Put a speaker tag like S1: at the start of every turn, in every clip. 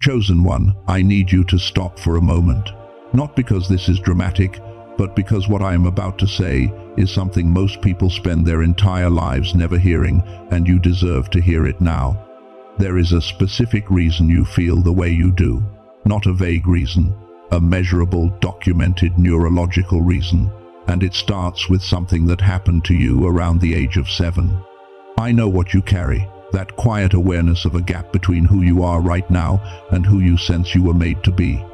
S1: Chosen one, I need you to stop for a moment. Not because this is dramatic, but because what I am about to say is something most people spend their entire lives never hearing, and you deserve to hear it now. There is a specific reason you feel the way you do. Not a vague reason, a measurable, documented neurological reason. And it starts with something that happened to you around the age of 7. I know what you carry, that quiet awareness of a gap between who you are right now and who you sense you were made to be.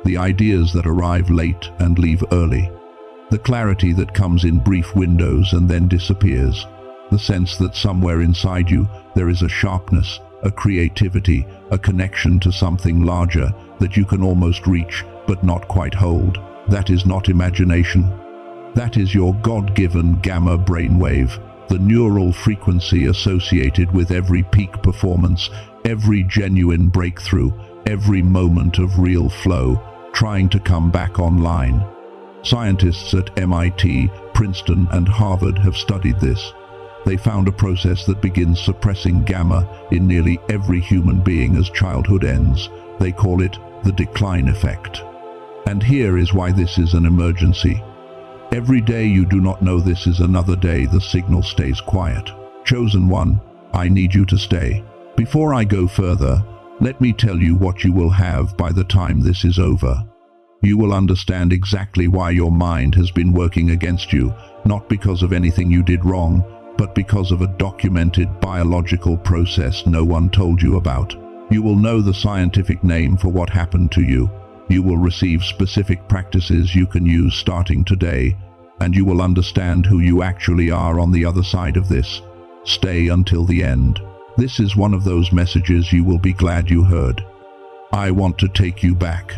S1: The ideas that arrive late and leave early. The clarity that comes in brief windows and then disappears. The sense that somewhere inside you there is a sharpness, a creativity, a connection to something larger that you can almost reach but not quite hold. That is not imagination. That is your God-given gamma brainwave, the neural frequency associated with every peak performance, every genuine breakthrough, every moment of real flow, trying to come back online. Scientists at MIT, Princeton, and Harvard have studied this. They found a process that begins suppressing gamma in nearly every human being as childhood ends. They call it the decline effect. And here is why this is an emergency. Every day you do not know this is another day the signal stays quiet. Chosen one, I need you to stay. Before I go further, let me tell you what you will have by the time this is over. You will understand exactly why your mind has been working against you, not because of anything you did wrong, but because of a documented biological process no one told you about. You will know the scientific name for what happened to you. You will receive specific practices you can use starting today, and you will understand who you actually are on the other side of this. Stay until the end. This is one of those messages you will be glad you heard. I want to take you back,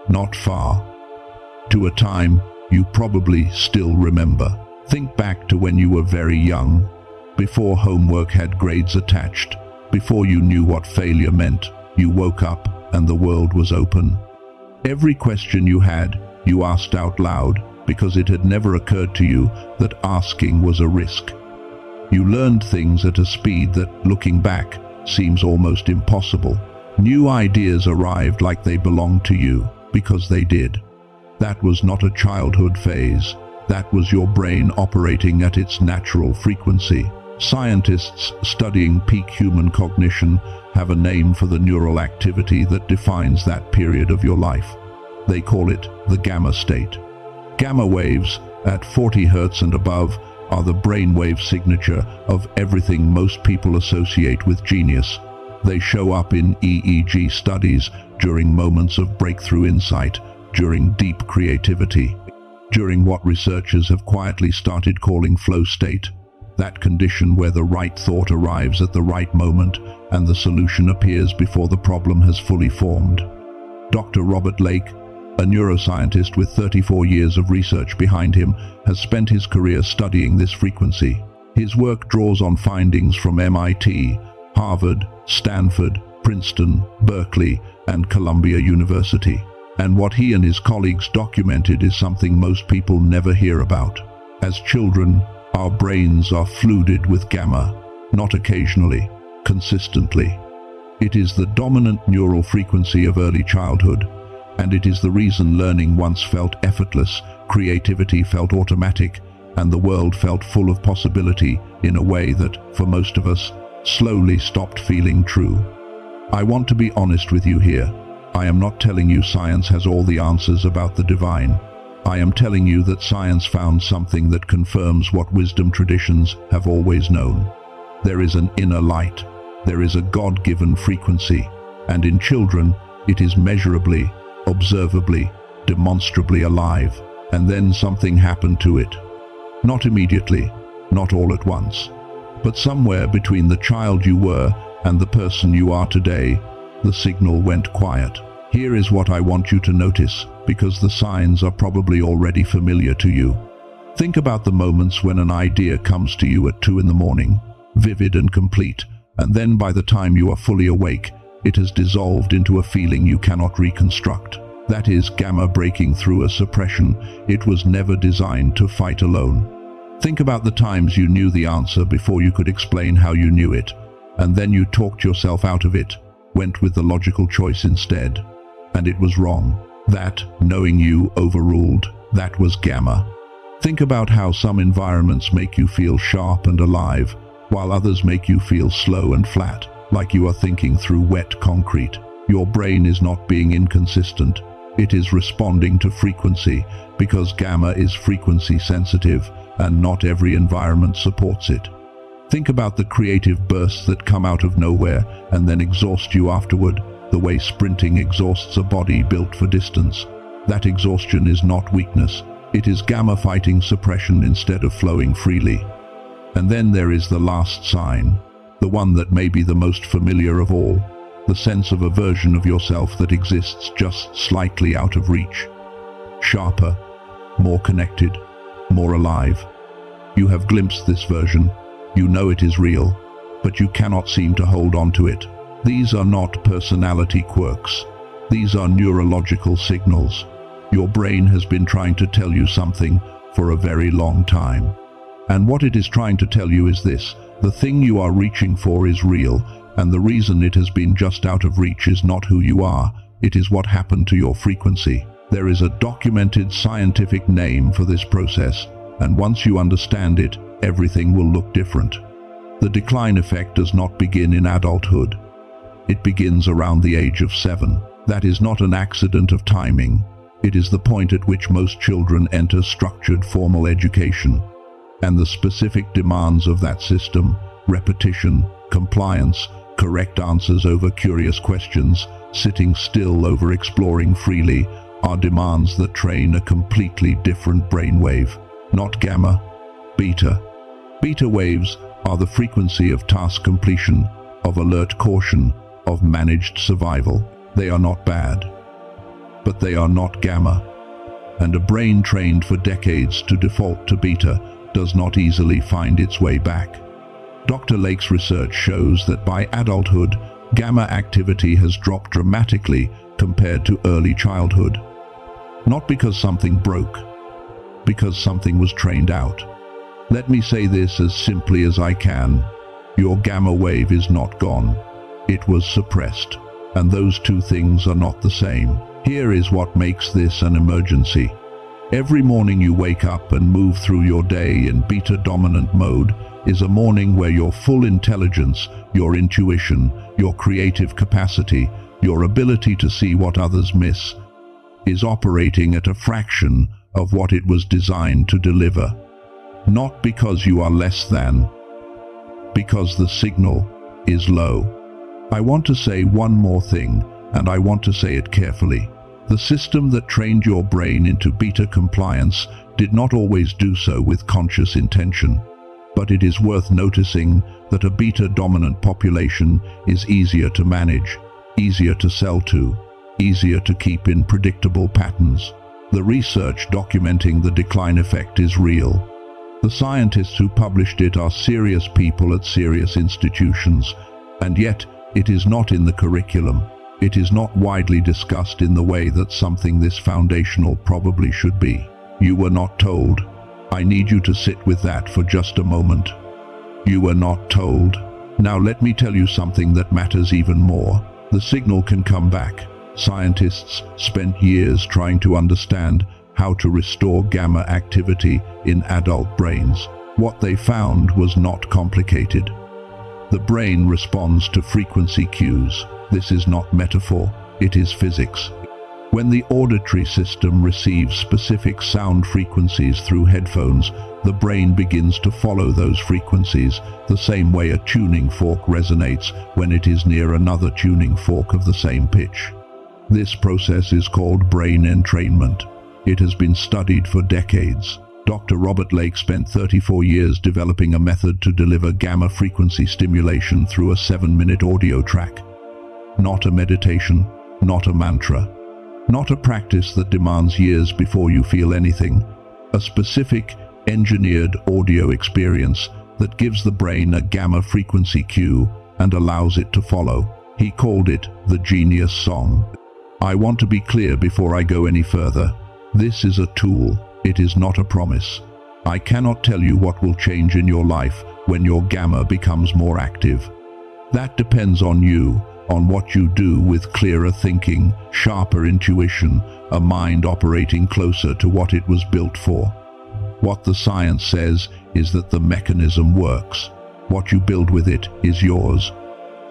S1: not far, to a time you probably still remember. Think back to when you were very young, before homework had grades attached, before you knew what failure meant. You woke up and the world was open. Every question you had, you asked out loud, because it had never occurred to you that asking was a risk. You learned things at a speed that, looking back, seems almost impossible. New ideas arrived like they belonged to you, because they did. That was not a childhood phase. That was your brain operating at its natural frequency. Scientists studying peak human cognition have a name for the neural activity that defines that period of your life. They call it the gamma state. Gamma waves at 40 Hz and above are the brainwave signature of everything most people associate with genius. They show up in EEG studies during moments of breakthrough insight, during deep creativity, during what researchers have quietly started calling flow state. That condition where the right thought arrives at the right moment and the solution appears before the problem has fully formed. Dr. Robert Lake, a neuroscientist with 34 years of research behind him, has spent his career studying this frequency. His work draws on findings from MIT, Harvard, Stanford, Princeton, Berkeley, and Columbia University. And what he and his colleagues documented is something most people never hear about. As children, our brains are flooded with gamma, not occasionally, consistently. It is the dominant neural frequency of early childhood, and it is the reason learning once felt effortless, creativity felt automatic, and the world felt full of possibility in a way that, for most of us, slowly stopped feeling true. I want to be honest with you here. I am not telling you science has all the answers about the divine. I am telling you that science found something that confirms what wisdom traditions have always known. There is an inner light. There is a God-given frequency. And in children, it is measurably, observably, demonstrably alive. And then something happened to it. Not immediately, not all at once. But somewhere between the child you were and the person you are today, the signal went quiet. Here is what I want you to notice, because the signs are probably already familiar to you. Think about the moments when an idea comes to you at 2 in the morning, vivid and complete, and then by the time you are fully awake, it has dissolved into a feeling you cannot reconstruct. That is gamma breaking through a suppression it was never designed to fight alone. Think about the times you knew the answer before you could explain how you knew it, and then you talked yourself out of it. went with the logical choice instead. And it was wrong. That, knowing you, overruled. That was gamma. Think about how some environments make you feel sharp and alive, while others make you feel slow and flat, like you are thinking through wet concrete. Your brain is not being inconsistent. It is responding to frequency, because gamma is frequency sensitive, and not every environment supports it. Think about the creative bursts that come out of nowhere and then exhaust you afterward, the way sprinting exhausts a body built for distance. That exhaustion is not weakness. It is gamma fighting suppression instead of flowing freely. And then there is the last sign, the one that may be the most familiar of all, the sense of a version of yourself that exists just slightly out of reach. Sharper, more connected, more alive. You have glimpsed this version. You know it is real, but you cannot seem to hold on to it. These are not personality quirks. These are neurological signals. Your brain has been trying to tell you something for a very long time. And what it is trying to tell you is this: the thing you are reaching for is real, and the reason it has been just out of reach is not who you are, it is what happened to your frequency. There is a documented scientific name for this process, and once you understand it, everything will look different. The decline effect does not begin in adulthood. It begins around the age of 7. That is not an accident of timing. It is the point at which most children enter structured formal education. And the specific demands of that system, repetition, compliance, correct answers over curious questions, sitting still over exploring freely, are demands that train a completely different brainwave. Not gamma, beta. Beta waves are the frequency of task completion, of alert caution, of managed survival. They are not bad, but they are not gamma. And a brain trained for decades to default to beta does not easily find its way back. Dr. Lake's research shows that by adulthood, gamma activity has dropped dramatically compared to early childhood. Not because something broke, because something was trained out. Let me say this as simply as I can. Your gamma wave is not gone. It was suppressed. And those two things are not the same. Here is what makes this an emergency. Every morning you wake up and move through your day in beta-dominant mode is a morning where your full intelligence, your intuition, your creative capacity, your ability to see what others miss, is operating at a fraction of what it was designed to deliver. Not because you are less than, because the signal is low. I want to say one more thing, and I want to say it carefully. The system that trained your brain into beta compliance did not always do so with conscious intention. But it is worth noticing that a beta-dominant population is easier to manage, easier to sell to, easier to keep in predictable patterns. The research documenting the decline effect is real. The scientists who published it are serious people at serious institutions, and yet it is not in the curriculum. It is not widely discussed in the way that something this foundational probably should be. You were not told. I need you to sit with that for just a moment. You were not told. Now let me tell you something that matters even more. The signal can come back. Scientists spent years trying to understand how to restore gamma activity in adult brains. What they found was not complicated. The brain responds to frequency cues. This is not metaphor, it is physics. When the auditory system receives specific sound frequencies through headphones, the brain begins to follow those frequencies, the same way a tuning fork resonates when it is near another tuning fork of the same pitch. This process is called brain entrainment. It has been studied for decades. Dr. Robert Lake spent 34 years developing a method to deliver gamma frequency stimulation through a 7-minute audio track. Not a meditation, not a mantra, not a practice that demands years before you feel anything. A specific, engineered audio experience that gives the brain a gamma frequency cue and allows it to follow. He called it the genius song. I want to be clear before I go any further. This is a tool. It is not a promise. I cannot tell you what will change in your life when your gamma becomes more active. That depends on you, on what you do with clearer thinking, sharper intuition, a mind operating closer to what it was built for. What the science says is that the mechanism works. What you build with it is yours.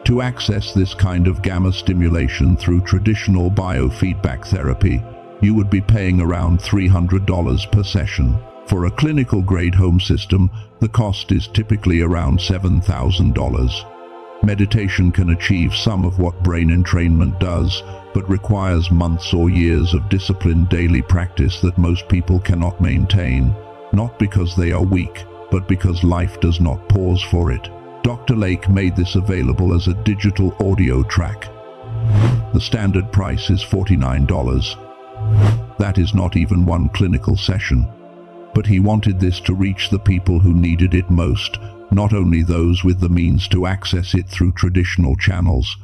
S1: To access this kind of gamma stimulation through traditional biofeedback therapy, you would be paying around $300 per session. For a clinical-grade home system, the cost is typically around $7,000. Meditation can achieve some of what brain entrainment does, but requires months or years of disciplined daily practice that most people cannot maintain, not because they are weak, but because life does not pause for it. Dr. Lake made this available as a digital audio track. The standard price is $49. That is not even one clinical session. But he wanted this to reach the people who needed it most, not only those with the means to access it through traditional channels.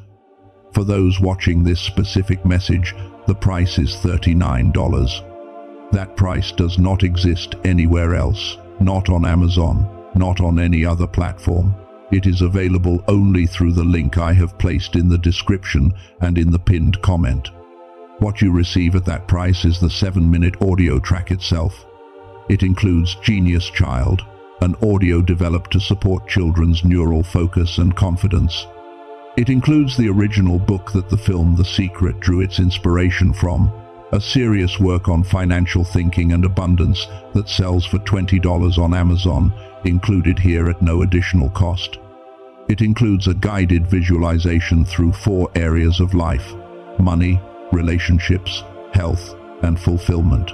S1: For those watching this specific message, the price is $39. That price does not exist anywhere else, not on Amazon, not on any other platform. It is available only through the link I have placed in the description and in the pinned comment. What you receive at that price is the 7-minute audio track itself. It includes Genius Child, an audio developed to support children's neural focus and confidence. It includes the original book that the film The Secret drew its inspiration from, a serious work on financial thinking and abundance that sells for $20 on Amazon, included here at no additional cost. It includes a guided visualization through 4 areas of life: money, relationships, health, and fulfillment.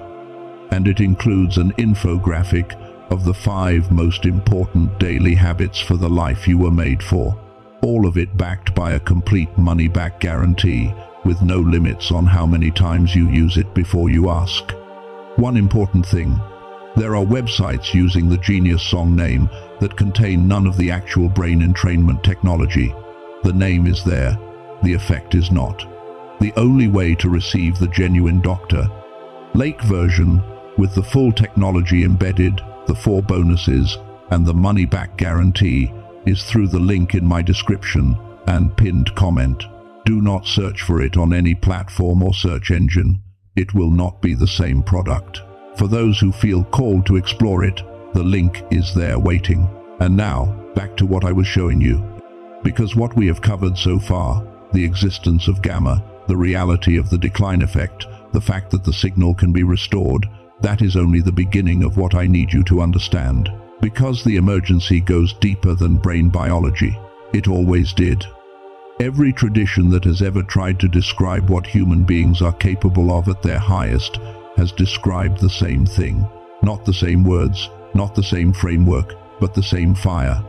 S1: And it includes an infographic of the 5 most important daily habits for the life you were made for. All of it backed by a complete money-back guarantee, with no limits on how many times you use it before you ask. One important thing: there are websites using the Genius Song name that contain none of the actual brain entrainment technology. The name is there, the effect is not. The only way to receive the genuine Dr. Lake version, with the full technology embedded, the 4 bonuses, and the money-back guarantee, is through the link in my description and pinned comment. Do not search for it on any platform or search engine. It will not be the same product. For those who feel called to explore it, the link is there waiting. And now, back to what I was showing you. Because what we have covered so far, the existence of gamma, the reality of the decline effect, the fact that the signal can be restored, that is only the beginning of what I need you to understand. Because the emergency goes deeper than brain biology. It always did. Every tradition that has ever tried to describe what human beings are capable of at their highest has described the same thing. Not the same words, not the same framework, but the same fire.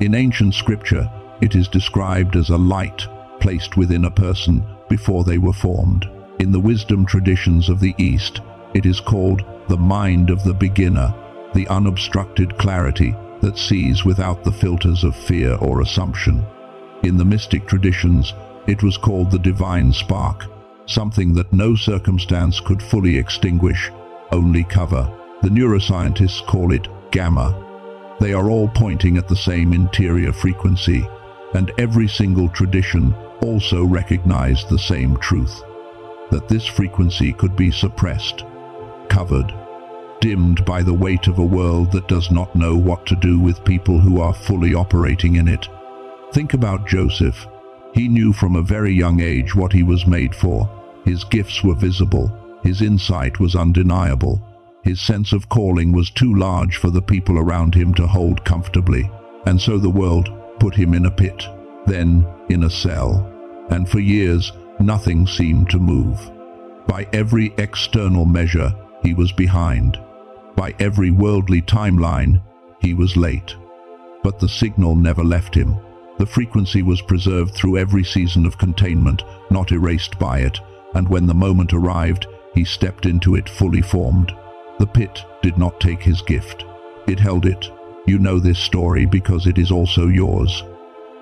S1: In ancient scripture, it is described as a light placed within a person before they were formed. In the wisdom traditions of the East, it is called the mind of the beginner, the unobstructed clarity that sees without the filters of fear or assumption. In the mystic traditions, it was called the divine spark, something that no circumstance could fully extinguish, only cover. The neuroscientists call it gamma. They are all pointing at the same interior frequency, and every single tradition also recognized the same truth, that this frequency could be suppressed, covered, dimmed by the weight of a world that does not know what to do with people who are fully operating in it. Think about Joseph. He knew from a very young age what he was made for. His gifts were visible. His insight was undeniable. His sense of calling was too large for the people around him to hold comfortably. And so the world put him in a pit, then in a cell. And for years, nothing seemed to move. By every external measure, he was behind. By every worldly timeline, he was late. But the signal never left him. The frequency was preserved through every season of containment, not erased by it, and when the moment arrived, he stepped into it fully formed. The pit did not take his gift. It held it. You know this story because it is also yours.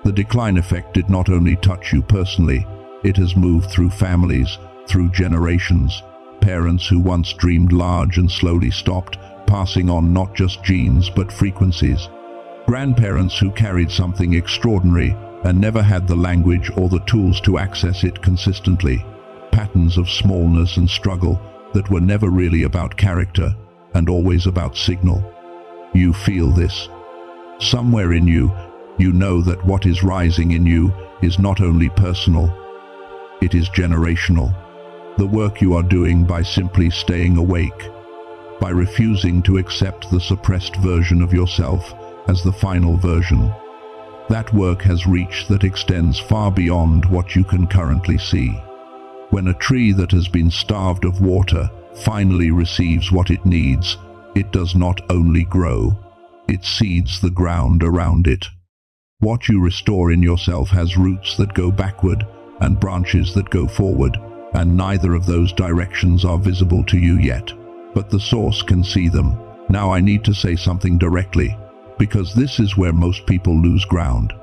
S1: The decline effect did not only touch you personally, it has moved through families, through generations. Parents who once dreamed large and slowly stopped, passing on not just genes but frequencies. Grandparents who carried something extraordinary and never had the language or the tools to access it consistently. Patterns of smallness and struggle that were never really about character and always about signal. You feel this. Somewhere in you, you know that what is rising in you is not only personal, it is generational. The work you are doing by simply staying awake, by refusing to accept the suppressed version of yourself as the final version. That work has reach that extends far beyond what you can currently see. When a tree that has been starved of water finally receives what it needs, it does not only grow, it seeds the ground around it. What you restore in yourself has roots that go backward and branches that go forward, and neither of those directions are visible to you yet. But the source can see them. Now I need to say something directly, because this is where most people lose ground.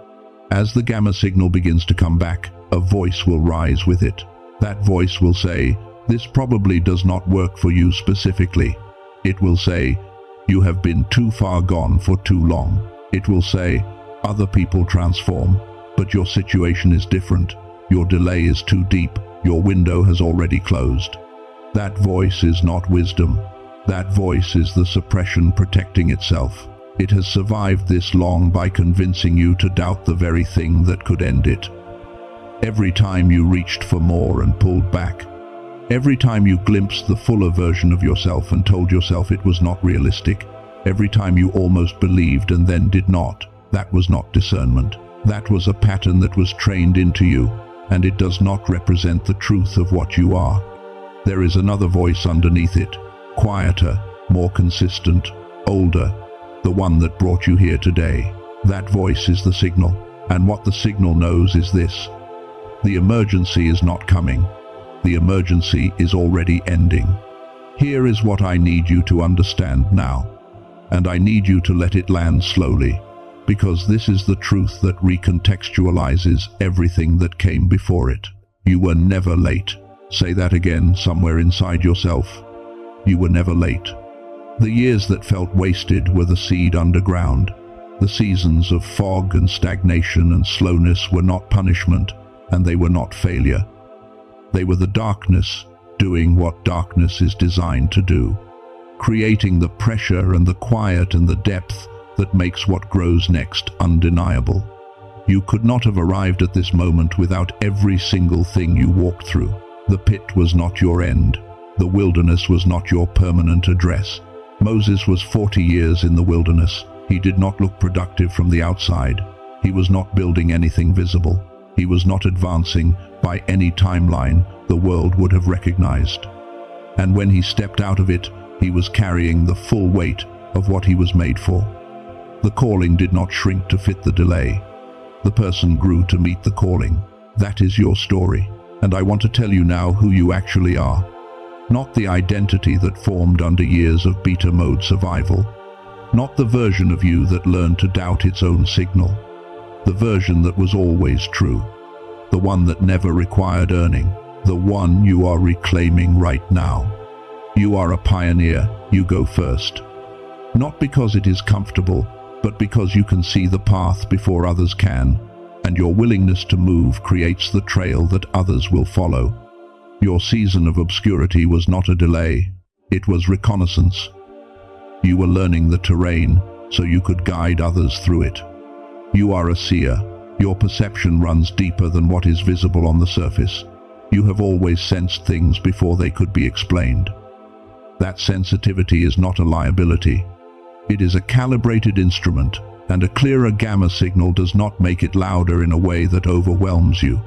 S1: As the gamma signal begins to come back, a voice will rise with it. That voice will say, "This probably does not work for you specifically." It will say, "You have been too far gone for too long." It will say, "Other people transform, but your situation is different. Your delay is too deep. Your window has already closed." That voice is not wisdom. That voice is the suppression protecting itself. It has survived this long by convincing you to doubt the very thing that could end it. Every time you reached for more and pulled back, every time you glimpsed the fuller version of yourself and told yourself it was not realistic, every time you almost believed and then did not, that was not discernment. That was a pattern that was trained into you, and it does not represent the truth of what you are. There is another voice underneath it, quieter, more consistent, older, the one that brought you here today. That voice is the signal, and what the signal knows is this: the emergency is not coming. The emergency is already ending. Here is what I need you to understand now, and I need you to let it land slowly, because this is the truth that recontextualizes everything that came before it. You were never late. Say that again somewhere inside yourself. You were never late. The years that felt wasted were the seed underground. The seasons of fog and stagnation and slowness were not punishment, and they were not failure. They were the darkness doing what darkness is designed to do, creating the pressure and the quiet and the depth that makes what grows next undeniable. You could not have arrived at this moment without every single thing you walked through. The pit was not your end. The wilderness was not your permanent address. Moses was 40 years in the wilderness. He did not look productive from the outside. He was not building anything visible. He was not advancing by any timeline the world would have recognized. And when he stepped out of it, he was carrying the full weight of what he was made for. The calling did not shrink to fit the delay. The person grew to meet the calling. That is your story. And I want to tell you now who you actually are. Not the identity that formed under years of beta mode survival. Not the version of you that learned to doubt its own signal. The version that was always true. The one that never required earning. The one you are reclaiming right now. You are a pioneer. You go first. Not because it is comfortable, but because you can see the path before others can, and your willingness to move creates the trail that others will follow. Your season of obscurity was not a delay, it was reconnaissance. You were learning the terrain so you could guide others through it. You are a seer. Your perception runs deeper than what is visible on the surface. You have always sensed things before they could be explained. That sensitivity is not a liability. It is a calibrated instrument, and a clearer gamma signal does not make it louder in a way that overwhelms you.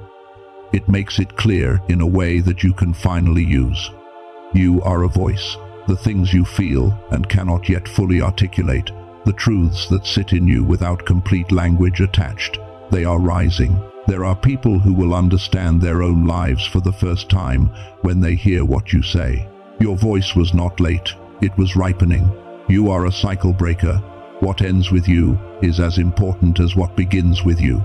S1: It makes it clear in a way that you can finally use. You are a voice. The things you feel and cannot yet fully articulate, the truths that sit in you without complete language attached, they are rising. There are people who will understand their own lives for the first time when they hear what you say. Your voice was not late, it was ripening. You are a cycle breaker. What ends with you is as important as what begins with you.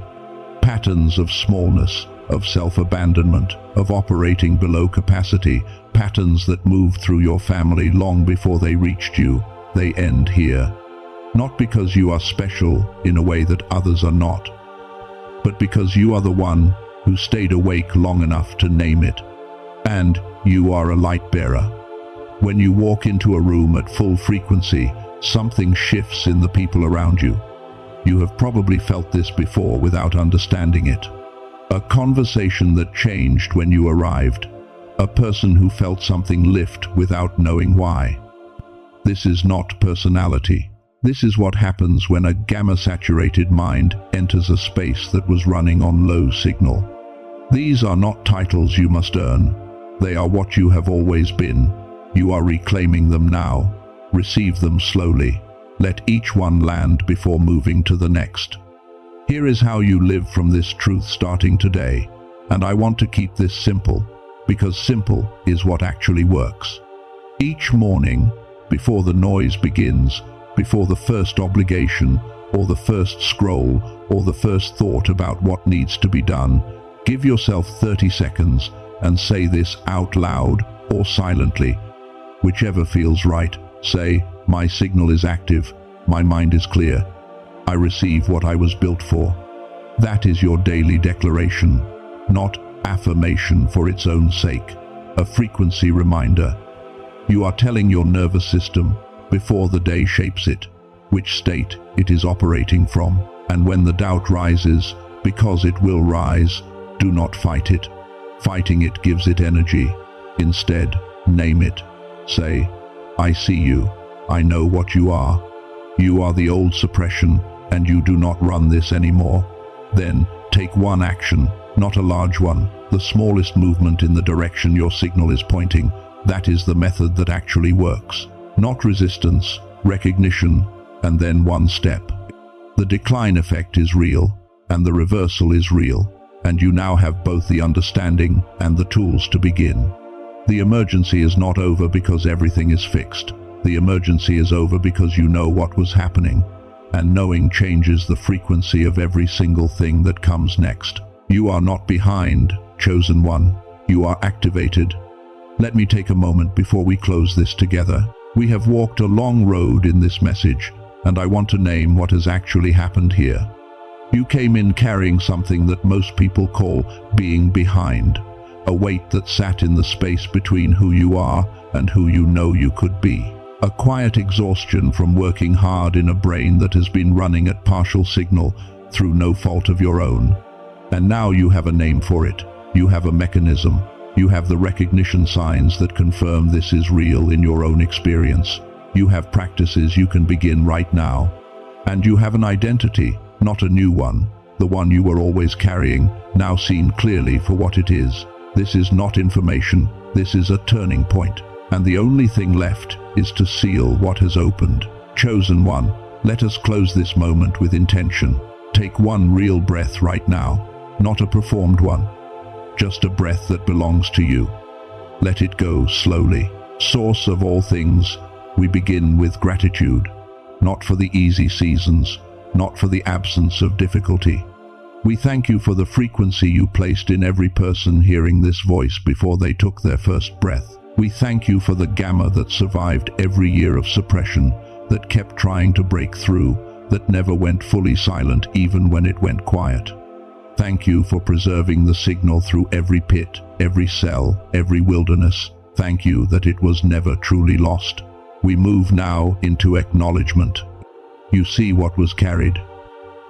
S1: Patterns of smallness, of self-abandonment, of operating below capacity, patterns that moved through your family long before they reached you, they end here. Not because you are special in a way that others are not, but because you are the one who stayed awake long enough to name it. And you are a light bearer. When you walk into a room at full frequency, something shifts in the people around you. You have probably felt this before without understanding it. A conversation that changed when you arrived. A person who felt something lift without knowing why. This is not personality. This is what happens when a gamma-saturated mind enters a space that was running on low signal. These are not titles you must earn. They are what you have always been. You are reclaiming them now. Receive them slowly. Let each one land before moving to the next. Here is how you live from this truth starting today. And I want to keep this simple, because simple is what actually works. Each morning, before the noise begins, before the first obligation, or the first scroll, or the first thought about what needs to be done, give yourself 30 seconds and say this out loud or silently. Whichever feels right. Say, my signal is active, my mind is clear. I receive what I was built for. That is your daily declaration, not affirmation for its own sake, a frequency reminder. You are telling your nervous system, before the day shapes it, which state it is operating from. And when the doubt rises, because it will rise, do not fight it. Fighting it gives it energy. Instead, name it. Say, I see you. I know what you are. You are the old suppression, and you do not run this anymore. Then, take one action, not a large one, the smallest movement in the direction your signal is pointing. That is the method that actually works. Not resistance, recognition, and then one step. The decline effect is real, and the reversal is real, and you now have both the understanding and the tools to begin. The emergency is not over because everything is fixed. The emergency is over because you know what was happening, and knowing changes the frequency of every single thing that comes next. You are not behind, chosen one. You are activated. Let me take a moment before we close this together. We have walked a long road in this message, and I want to name what has actually happened here. You came in carrying something that most people call being behind, a weight that sat in the space between who you are and who you know you could be. A quiet exhaustion from working hard in a brain that has been running at partial signal through no fault of your own. And now you have a name for it. You have a mechanism. You have the recognition signs that confirm this is real in your own experience. You have practices you can begin right now. And you have an identity, not a new one, the one you were always carrying, now seen clearly for what it is. This is not information, this is a turning point. And the only thing left is to seal what has opened. Chosen one, let us close this moment with intention. Take one real breath right now, not a performed one. Just a breath that belongs to you. Let it go slowly. Source of all things, we begin with gratitude, not for the easy seasons, not for the absence of difficulty. We thank you for the frequency you placed in every person hearing this voice before they took their first breath. We thank you for the gamma that survived every year of suppression, that kept trying to break through, that never went fully silent even when it went quiet. Thank you for preserving the signal through every pit, every cell, every wilderness. Thank you that it was never truly lost. We move now into acknowledgement. You see what was carried.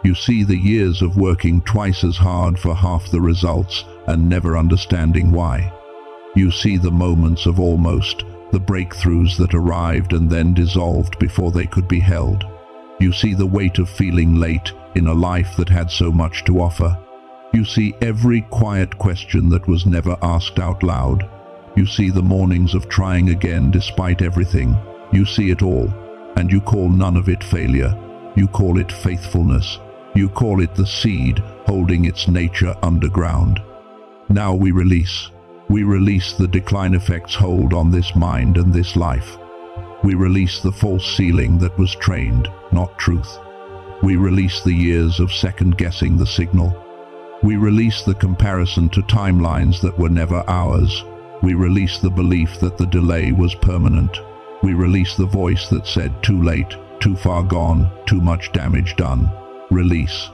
S1: You see the years of working twice as hard for half the results and never understanding why. You see the moments of almost, the breakthroughs that arrived and then dissolved before they could be held. You see the weight of feeling late in a life that had so much to offer. You see every quiet question that was never asked out loud. You see the mornings of trying again despite everything. You see it all, and you call none of it failure. You call it faithfulness. You call it the seed holding its nature underground. Now we release. We release the decline effect's hold on this mind and this life. We release the false ceiling that was trained, not truth. We release the years of second-guessing the signal. We release the comparison to timelines that were never ours. We release the belief that the delay was permanent. We release the voice that said too late, too far gone, too much damage done. Release.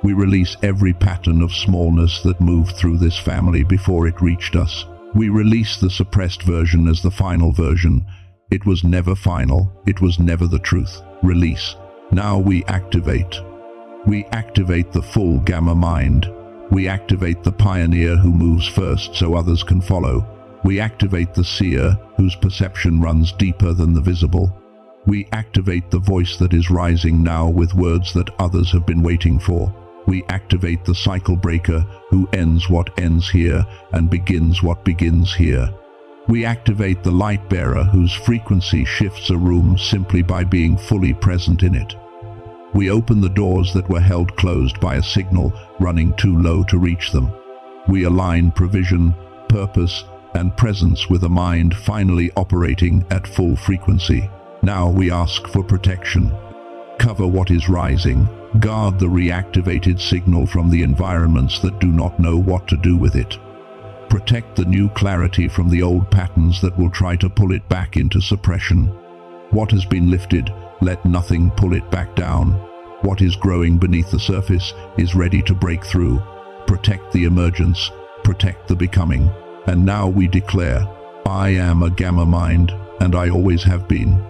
S1: We release every pattern of smallness that moved through this family before it reached us. We release the suppressed version as the final version. It was never final. It was never the truth. Release. Now we activate. We activate the full Gamma mind. We activate the pioneer who moves first so others can follow. We activate the seer whose perception runs deeper than the visible. We activate the voice that is rising now with words that others have been waiting for. We activate the cycle breaker who ends what ends here and begins what begins here. We activate the light bearer whose frequency shifts a room simply by being fully present in it. We open the doors that were held closed by a signal running too low to reach them. We align provision, purpose, and presence with a mind finally operating at full frequency. Now we ask for protection. Cover what is rising. Guard the reactivated signal from the environments that do not know what to do with it. Protect the new clarity from the old patterns that will try to pull it back into suppression. What has been lifted, let nothing pull it back down. What is growing beneath the surface is ready to break through. Protect the emergence, protect the becoming. And now we declare, I am a Gamma mind, and I always have been.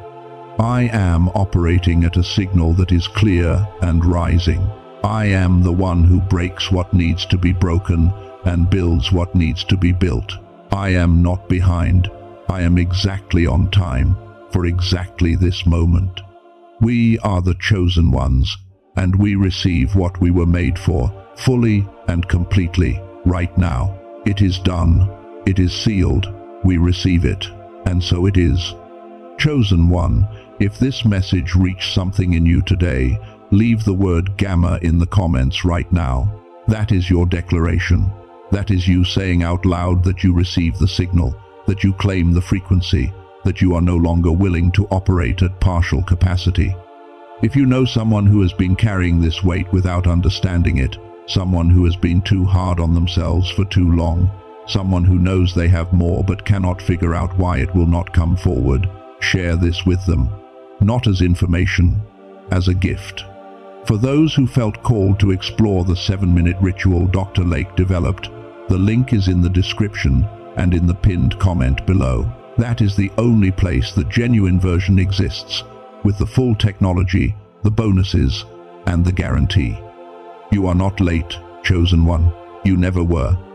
S1: I am operating at a signal that is clear and rising. I am the one who breaks what needs to be broken and builds what needs to be built. I am not behind. I am exactly on time for exactly this moment. We are the chosen ones, and we receive what we were made for, fully and completely, right now. It is done. It is sealed. We receive it, and so it is. Chosen one, if this message reached something in you today, leave the word Gamma in the comments right now. That is your declaration. That is you saying out loud that you receive the signal, that you claim the frequency, that you are no longer willing to operate at partial capacity. If you know someone who has been carrying this weight without understanding it, someone who has been too hard on themselves for too long, someone who knows they have more but cannot figure out why it will not come forward, share this with them. Not as information, as a gift. For those who felt called to explore the 7-minute ritual Dr. Lake developed, the link is in the description and in the pinned comment below. That is the only place the genuine version exists, with the full technology, the bonuses, and the guarantee. You are not late, chosen one. You never were.